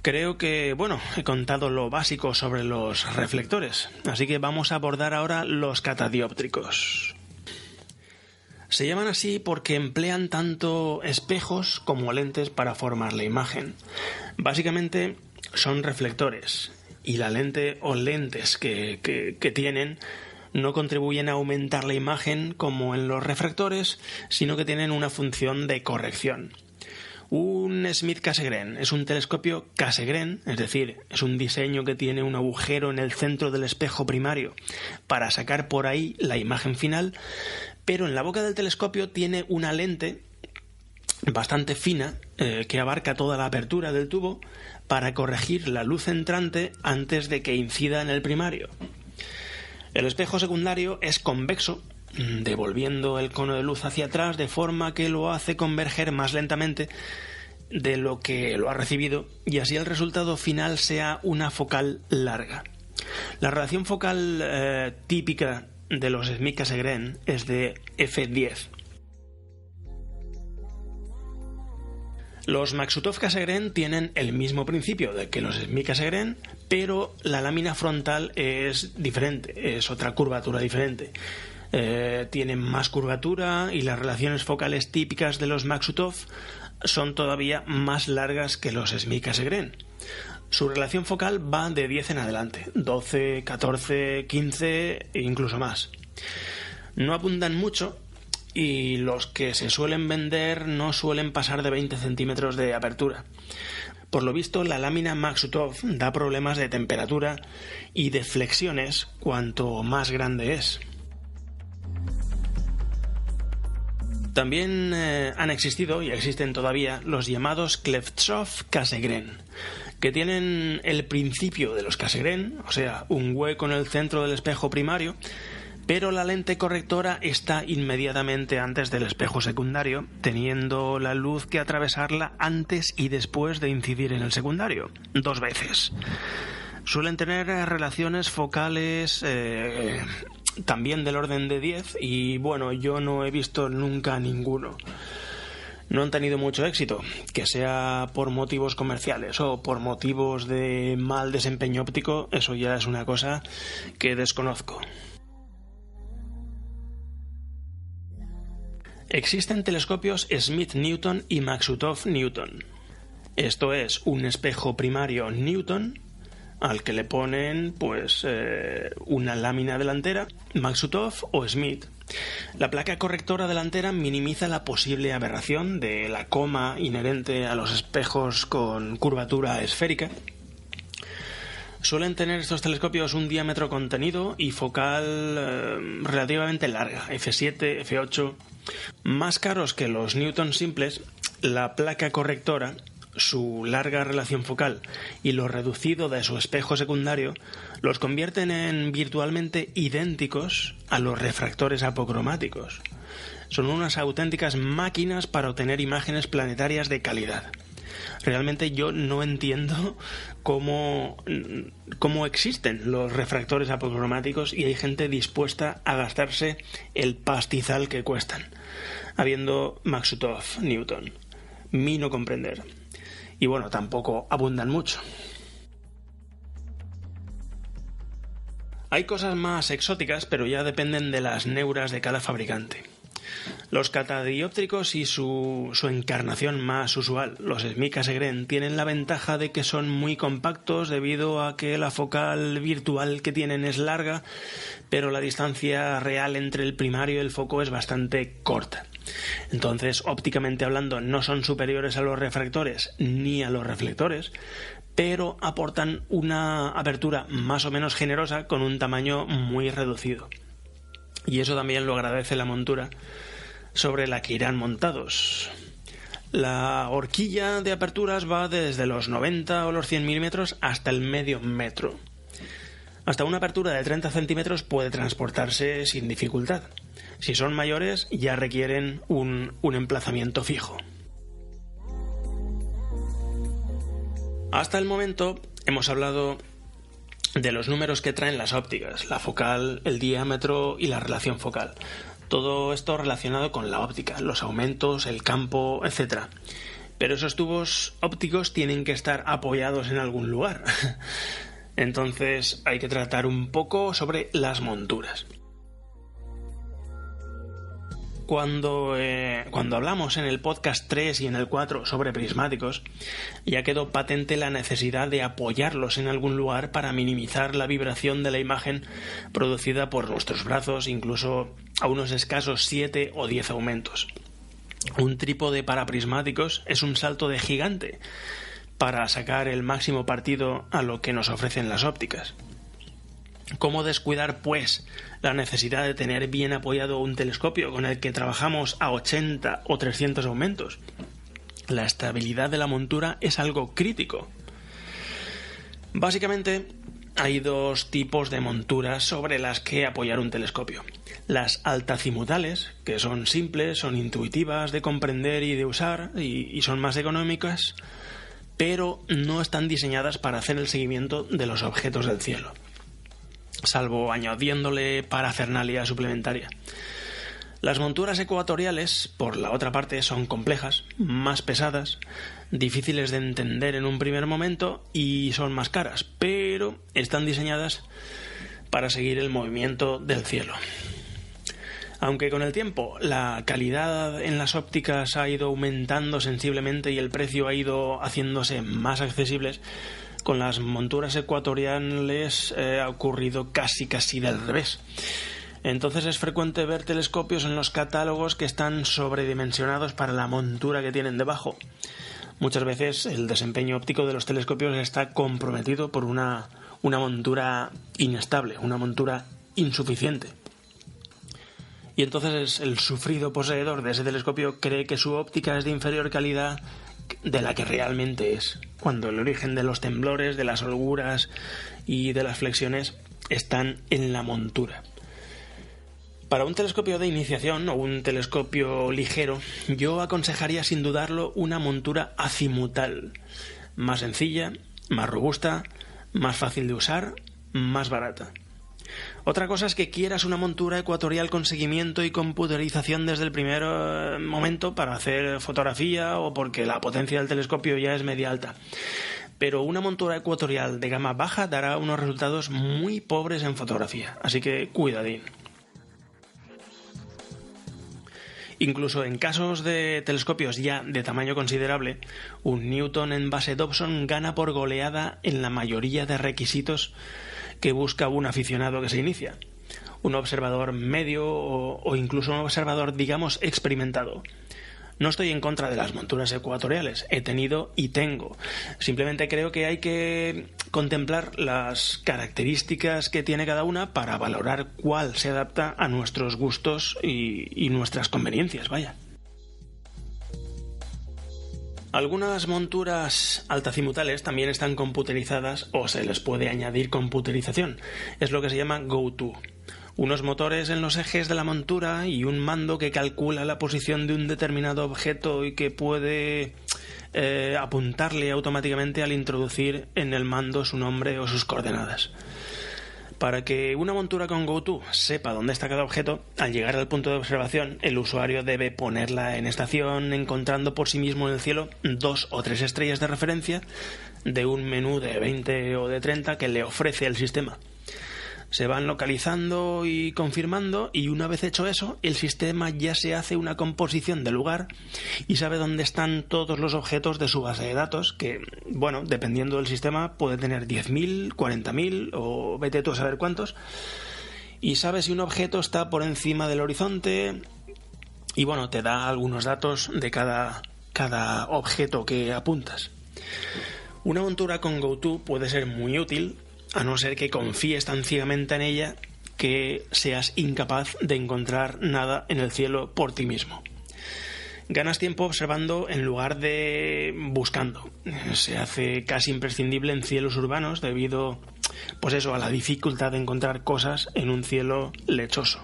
Creo que, he contado lo básico sobre los reflectores, así que vamos a abordar ahora los catadióptricos. Se llaman así porque emplean tanto espejos como lentes para formar la imagen. Básicamente son reflectores, y la lente o lentes que tienen no contribuyen a aumentar la imagen como en los refractores, sino que tienen una función de corrección. Un Smith-Cassegrain es un telescopio Cassegrain, es decir, es un diseño que tiene un agujero en el centro del espejo primario para sacar por ahí la imagen final, pero en la boca del telescopio tiene una lente bastante fina que abarca toda la apertura del tubo para corregir la luz entrante antes de que incida en el primario. El espejo secundario es convexo, devolviendo el cono de luz hacia atrás, de forma que lo hace converger más lentamente de lo que lo ha recibido, y así el resultado final sea una focal larga. La relación focal típica de los Smith-Cassegrain es de f10. Los Maksutov-Cassegrain tienen el mismo principio que los Smith-Cassegrain, pero la lámina frontal es diferente, es otra curvatura diferente. Tienen más curvatura, y las relaciones focales típicas de los Maksutov son todavía más largas que los Smith-Cassegrain. Su relación focal va de 10 en adelante, 12, 14, 15 e incluso más. No apuntan mucho, y los que se suelen vender no suelen pasar de 20 centímetros de apertura. Por lo visto, la lámina Maksutov da problemas de temperatura y de flexiones cuanto más grande es. También han existido y existen todavía los llamados Klevtsov-Cassegrain, que tienen el principio de los Cassegrain, o sea, un hueco en el centro del espejo primario, pero la lente correctora está inmediatamente antes del espejo secundario, teniendo la luz que atravesarla antes y después de incidir en el secundario, 2 veces. Suelen tener relaciones focales también del orden de 10, y yo no he visto nunca ninguno. No han tenido mucho éxito, que sea por motivos comerciales o por motivos de mal desempeño óptico, eso ya es una cosa que desconozco. Existen telescopios Smith-Newton y Maksutov-Newton. Esto es un espejo primario Newton al que le ponen una lámina delantera, Maksutov o Smith. La placa correctora delantera minimiza la posible aberración de la coma inherente a los espejos con curvatura esférica. Suelen tener estos telescopios un diámetro contenido y focal relativamente larga, f7, f8. Más caros que los Newton simples, la placa correctora, su larga relación focal y lo reducido de su espejo secundario los convierten en virtualmente idénticos a los refractores apocromáticos. Son unas auténticas máquinas para obtener imágenes planetarias de calidad. Realmente yo no entiendo cómo existen los refractores apocromáticos y hay gente dispuesta a gastarse el pastizal que cuestan, habiendo Maksutov Newton. mi no comprender. Y bueno, tampoco abundan mucho. Hay cosas más exóticas, pero ya dependen de las neuras de cada fabricante. Los catadióptricos y su encarnación más usual, los Smith Cassegrain, tienen la ventaja de que son muy compactos debido a que la focal virtual que tienen es larga, pero la distancia real entre el primario y el foco es bastante corta. Entonces, ópticamente hablando, no son superiores a los refractores ni a los reflectores, pero aportan una apertura más o menos generosa con un tamaño muy reducido. Y eso también lo agradece la montura sobre la que irán montados. La horquilla de aperturas va desde los 90 o los 100 milímetros hasta el medio metro. Hasta una apertura de 30 centímetros puede transportarse sin dificultad. Si son mayores, ya requieren un emplazamiento fijo. Hasta el momento hemos hablado de los números que traen las ópticas, la focal, el diámetro y la relación focal. Todo esto relacionado con la óptica, los aumentos, el campo, etc. Pero esos tubos ópticos tienen que estar apoyados en algún lugar. Entonces hay que tratar un poco sobre las monturas. Cuando hablamos en el podcast 3 y en el 4 sobre prismáticos, ya quedó patente la necesidad de apoyarlos en algún lugar para minimizar la vibración de la imagen producida por nuestros brazos, incluso a unos escasos 7 o 10 aumentos. Un trípode para prismáticos es un salto de gigante para sacar el máximo partido a lo que nos ofrecen las ópticas. ¿Cómo descuidar, pues, la necesidad de tener bien apoyado un telescopio con el que trabajamos a 80 o 300 aumentos? La estabilidad de la montura es algo crítico. Básicamente, hay dos tipos de monturas sobre las que apoyar un telescopio. Las altazimutales, que son simples, son intuitivas de comprender y de usar, y son más económicas, pero no están diseñadas para hacer el seguimiento de los objetos del cielo, salvo añadiéndole parafernalia suplementaria. Las monturas ecuatoriales, por la otra parte, son complejas, más pesadas, difíciles de entender en un primer momento y son más caras, pero están diseñadas para seguir el movimiento del cielo. Aunque con el tiempo la calidad en las ópticas ha ido aumentando sensiblemente y el precio ha ido haciéndose más accesibles, con las monturas ecuatoriales ha ocurrido casi del revés. Entonces es frecuente ver telescopios en los catálogos que están sobredimensionados para la montura que tienen debajo. Muchas veces el desempeño óptico de los telescopios está comprometido por una montura inestable, una montura insuficiente. Y entonces el sufrido poseedor de ese telescopio cree que su óptica es de inferior calidad de la que realmente es, cuando el origen de los temblores, de las holguras y de las flexiones están en la montura. Para un telescopio de iniciación o un telescopio ligero, yo aconsejaría sin dudarlo una montura azimutal, más sencilla, más robusta, más fácil de usar, más barata. Otra cosa es que quieras una montura ecuatorial con seguimiento y computerización desde el primer momento para hacer fotografía o porque la potencia del telescopio ya es media alta. Pero una montura ecuatorial de gama baja dará unos resultados muy pobres en fotografía, así que cuidadín. Incluso en casos de telescopios ya de tamaño considerable, un Newton en base Dobson gana por goleada en la mayoría de requisitos que busca un aficionado que se inicia. Un observador medio o incluso un observador, digamos, experimentado. No estoy en contra de las monturas ecuatoriales, he tenido y tengo. Simplemente creo que hay que contemplar las características que tiene cada una para valorar cuál se adapta a nuestros gustos y nuestras conveniencias, vaya. Algunas monturas altazimutales también están computerizadas o se les puede añadir computerización. Es lo que se llama go-to. Unos motores en los ejes de la montura y un mando que calcula la posición de un determinado objeto y que puede apuntarle automáticamente al introducir en el mando su nombre o sus coordenadas. Para que una montura con GoTo sepa dónde está cada objeto, al llegar al punto de observación, el usuario debe ponerla en estación, encontrando por sí mismo en el cielo 2 o 3 estrellas de referencia de un menú de 20 o de 30 que le ofrece el sistema. Se van localizando y confirmando, y una vez hecho eso, el sistema ya se hace una composición del lugar y sabe dónde están todos los objetos de su base de datos, que, bueno, dependiendo del sistema, puede tener 10.000, 40.000 o vete tú a saber cuántos, y sabe si un objeto está por encima del horizonte y, bueno, te da algunos datos de cada objeto que apuntas. Una montura con GoTo puede ser muy útil, a no ser que confíes tan ciegamente en ella que seas incapaz de encontrar nada en el cielo por ti mismo. Ganas tiempo observando en lugar de buscando. Se hace casi imprescindible en cielos urbanos debido, pues eso, a la dificultad de encontrar cosas en un cielo lechoso.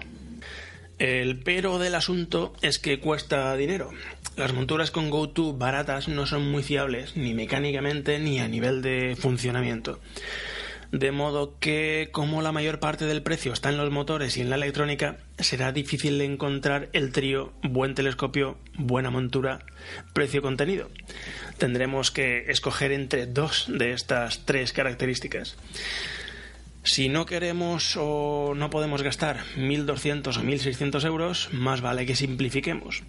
El pero del asunto es que cuesta dinero. Las monturas con GoTo baratas no son muy fiables, ni mecánicamente ni a nivel de funcionamiento. De modo que, como la mayor parte del precio está en los motores y en la electrónica, será difícil de encontrar el trío buen telescopio, buena montura, precio-contenido. Tendremos que escoger entre 2 de estas 3 características. Si no queremos o no podemos gastar 1.200 o 1.600 euros, más vale que simplifiquemos.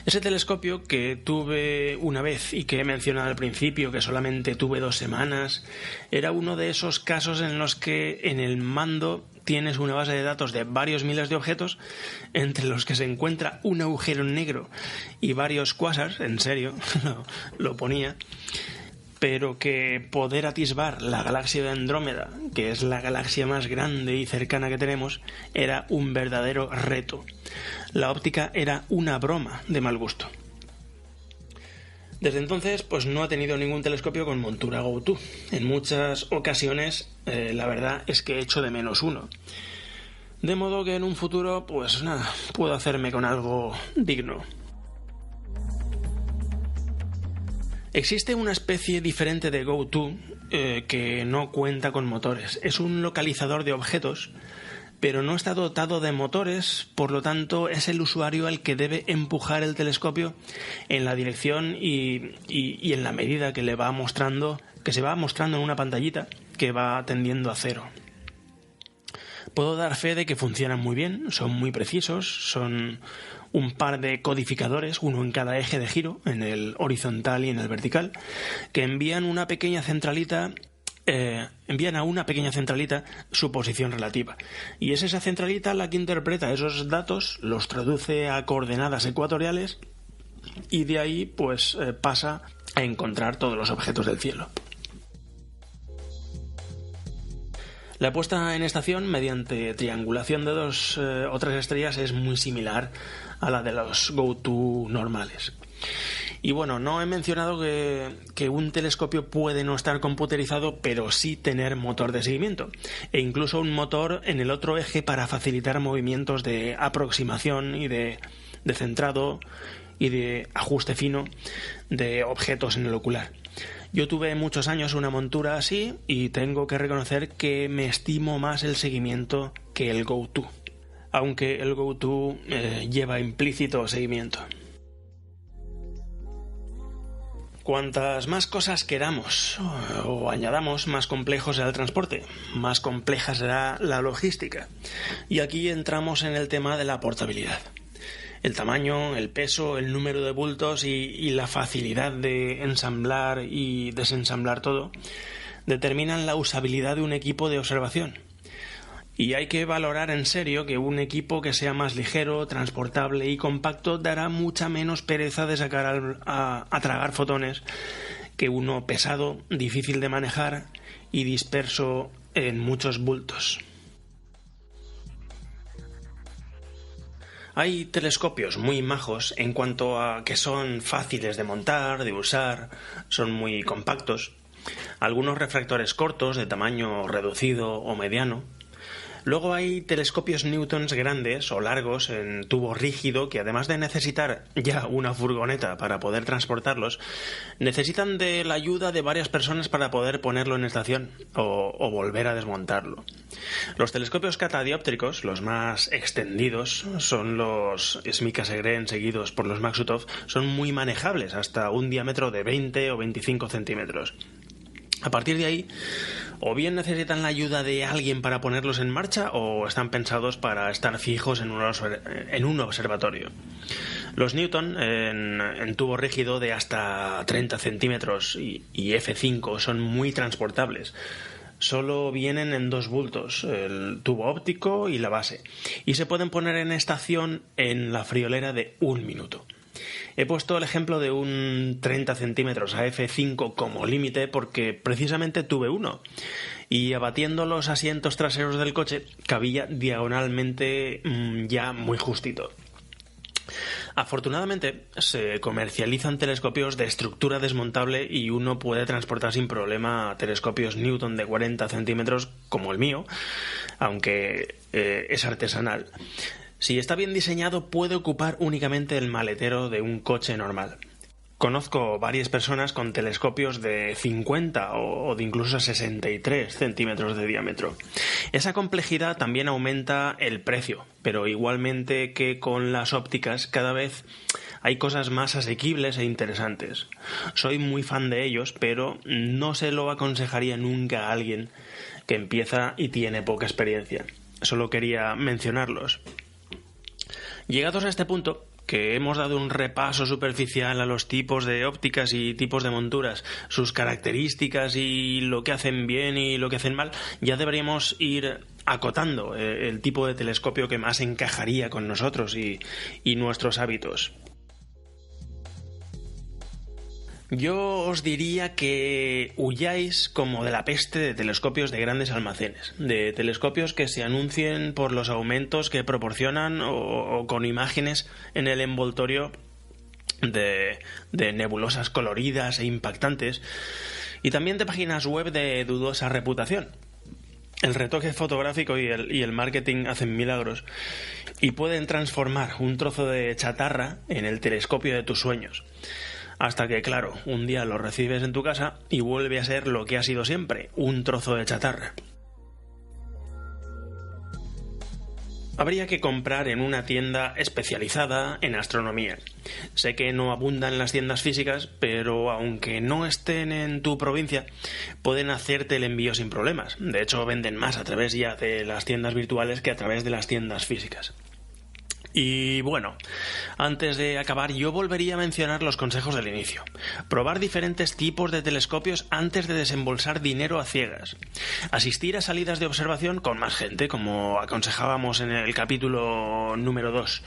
Ese telescopio que tuve una vez y que he mencionado al principio, que solamente tuve 2 semanas, era uno de esos casos en los que en el mando tienes una base de datos de varios miles de objetos, entre los que se encuentra un agujero negro y varios quasars, en serio, lo ponía, pero que poder atisbar la galaxia de Andrómeda, que es la galaxia más grande y cercana que tenemos, era un verdadero reto. La óptica era una broma de mal gusto. Desde entonces, pues no he tenido ningún telescopio con montura GoTo. En muchas ocasiones, la verdad es que echo de menos uno. De modo que en un futuro, pues nada, puedo hacerme con algo digno. Existe una especie diferente de GoTo que no cuenta con motores. Es un localizador de objetos, pero no está dotado de motores, por lo tanto es el usuario el que debe empujar el telescopio en la dirección y en la medida que le va mostrando, que se va mostrando en una pantallita que va tendiendo a 0. Puedo dar fe de que funcionan muy bien, son muy precisos, son un par de codificadores, uno en cada eje de giro, en el horizontal y en el vertical, que envían a una pequeña centralita su posición relativa. Y es esa centralita la que interpreta esos datos, los traduce a coordenadas ecuatoriales y de ahí pues pasa a encontrar todos los objetos del cielo. La puesta en estación mediante triangulación de 2 o 3 estrellas es muy similar a la de los GoTo normales. Y bueno, no he mencionado que un telescopio puede no estar computerizado, pero sí tener motor de seguimiento, e incluso un motor en el otro eje para facilitar movimientos de aproximación y de centrado y de ajuste fino de objetos en el ocular. Yo tuve muchos años una montura así y tengo que reconocer que me estimo más el seguimiento que el GoTo, aunque el GoTo lleva implícito seguimiento. Cuantas más cosas queramos o añadamos, más complejo será el transporte, más compleja será la logística. Y aquí entramos en el tema de la portabilidad. El tamaño, el peso, el número de bultos y la facilidad de ensamblar y desensamblar todo determinan la usabilidad de un equipo de observación. Y hay que valorar en serio que un equipo que sea más ligero, transportable y compacto dará mucha menos pereza de sacar a tragar fotones que uno pesado, difícil de manejar y disperso en muchos bultos. Hay telescopios muy majos en cuanto a que son fáciles de montar, de usar, son muy compactos. Algunos refractores cortos de tamaño reducido o mediano. Luego hay telescopios Newtons grandes o largos en tubo rígido que, además de necesitar ya una furgoneta para poder transportarlos, necesitan de la ayuda de varias personas para poder ponerlo en estación o volver a desmontarlo. Los telescopios catadióptricos, los más extendidos, son los Schmidt Cassegrain seguidos por los Maksutov, son muy manejables, hasta un diámetro de 20 o 25 centímetros. A partir de ahí, o bien necesitan la ayuda de alguien para ponerlos en marcha, o están pensados para estar fijos en un observatorio. Los Newton en tubo rígido de hasta 30 centímetros y F5 son muy transportables. Solo vienen en dos bultos, el tubo óptico y la base, y se pueden poner en estación en la friolera de 1 minuto. He puesto el ejemplo de un 30 centímetros a F5 como límite porque precisamente tuve uno, y abatiendo los asientos traseros del coche cabía diagonalmente ya muy justito. Afortunadamente se comercializan telescopios de estructura desmontable y uno puede transportar sin problema telescopios Newton de 40 centímetros como el mío, aunque es artesanal. Si está bien diseñado, puede ocupar únicamente el maletero de un coche normal. Conozco varias personas con telescopios de 50 o de incluso 63 centímetros de diámetro. Esa complejidad también aumenta el precio, pero igualmente que con las ópticas cada vez hay cosas más asequibles e interesantes. Soy muy fan de ellos, pero no se lo aconsejaría nunca a alguien que empieza y tiene poca experiencia. Solo quería mencionarlos. Llegados a este punto, que hemos dado un repaso superficial a los tipos de ópticas y tipos de monturas, sus características y lo que hacen bien y lo que hacen mal, ya deberíamos ir acotando el tipo de telescopio que más encajaría con nosotros y nuestros hábitos. Yo os diría que huyáis como de la peste de telescopios de grandes almacenes, de telescopios que se anuncien por los aumentos que proporcionan o con imágenes en el envoltorio de nebulosas coloridas e impactantes, y también de páginas web de dudosa reputación. El retoque fotográfico y el marketing hacen milagros y pueden transformar un trozo de chatarra en el telescopio de tus sueños. Hasta que, claro, un día lo recibes en tu casa y vuelve a ser lo que ha sido siempre, un trozo de chatarra. Habría que comprar en una tienda especializada en astronomía. Sé que no abundan las tiendas físicas, pero aunque no estén en tu provincia, pueden hacerte el envío sin problemas. De hecho, venden más a través ya de las tiendas virtuales que a través de las tiendas físicas. Y bueno, antes de acabar yo volvería a mencionar los consejos del inicio. Probar diferentes tipos de telescopios antes de desembolsar dinero a ciegas. Asistir a salidas de observación con más gente, como aconsejábamos en el capítulo número 2.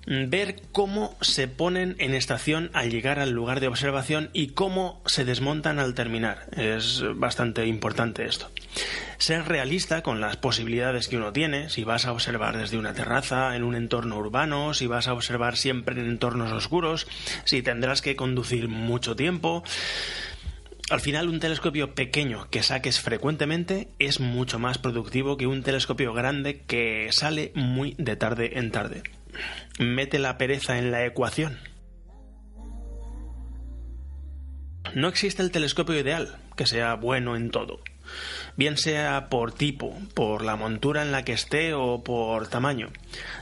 Ver cómo se ponen en estación al llegar al lugar de observación y cómo se desmontan al terminar. Es bastante importante esto. Ser realista con las posibilidades que uno tiene, si vas a observar desde una terraza, en un entorno urbano, si vas a observar siempre en entornos oscuros, si tendrás que conducir mucho tiempo. Al final, un telescopio pequeño que saques frecuentemente es mucho más productivo que un telescopio grande que sale muy de tarde en tarde. Mete la pereza en la ecuación. No existe el telescopio ideal, que sea bueno en todo. Bien sea por tipo, por la montura en la que esté o por tamaño.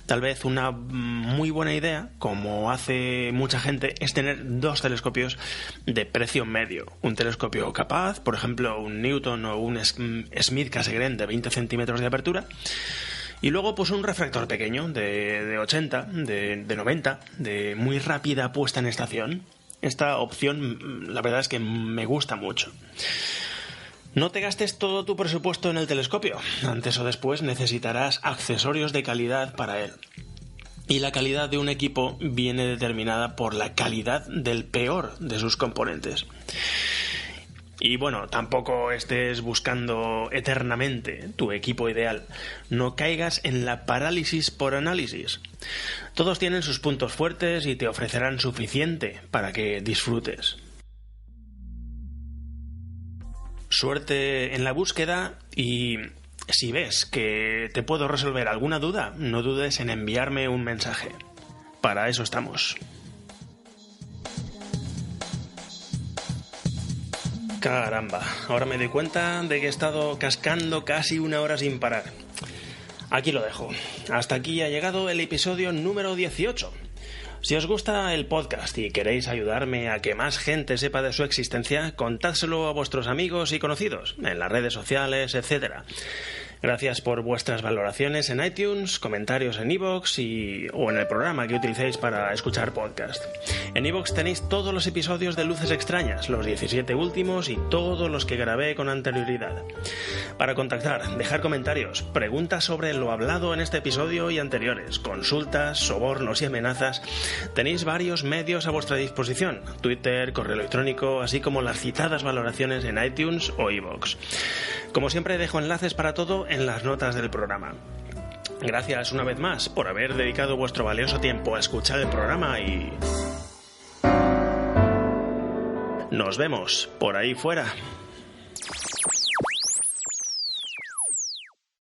Tal vez una muy buena idea, como hace mucha gente, es tener 2 telescopios de precio medio. Un telescopio capaz, por ejemplo un Newton o un Schmidt Cassegrain de 20 centímetros de apertura. Y luego pues un refractor pequeño de 80, de 90, de muy rápida puesta en estación. Esta opción la verdad es que me gusta mucho. No te gastes todo tu presupuesto en el telescopio. Antes o después necesitarás accesorios de calidad para él. Y la calidad de un equipo viene determinada por la calidad del peor de sus componentes. Y bueno, tampoco estés buscando eternamente tu equipo ideal. No caigas en la parálisis por análisis. Todos tienen sus puntos fuertes y te ofrecerán suficiente para que disfrutes. Suerte en la búsqueda y Si ves que te puedo resolver alguna duda, no dudes en enviarme un mensaje. Para eso estamos. Caramba, ahora me doy cuenta de que he estado cascando casi 1 hora sin parar. Aquí lo dejo. Hasta aquí ha llegado el episodio número 18. Si os gusta el podcast y queréis ayudarme a que más gente sepa de su existencia, contádselo a vuestros amigos y conocidos, en las redes sociales, etc. Gracias por vuestras valoraciones en iTunes, comentarios en iVoox o en el programa que utilicéis para escuchar podcast. En iVoox tenéis todos los episodios de Luces Extrañas, los 17 últimos y todos los que grabé con anterioridad. Para contactar, dejar comentarios, preguntas sobre lo hablado en este episodio y anteriores, consultas, sobornos y amenazas, tenéis varios medios a vuestra disposición: Twitter, correo electrónico, así como las citadas valoraciones en iTunes o iVoox. Como siempre, dejo enlaces para todo en las notas del programa. Gracias una vez más por haber dedicado vuestro valioso tiempo a escuchar el programa y... nos vemos por ahí fuera.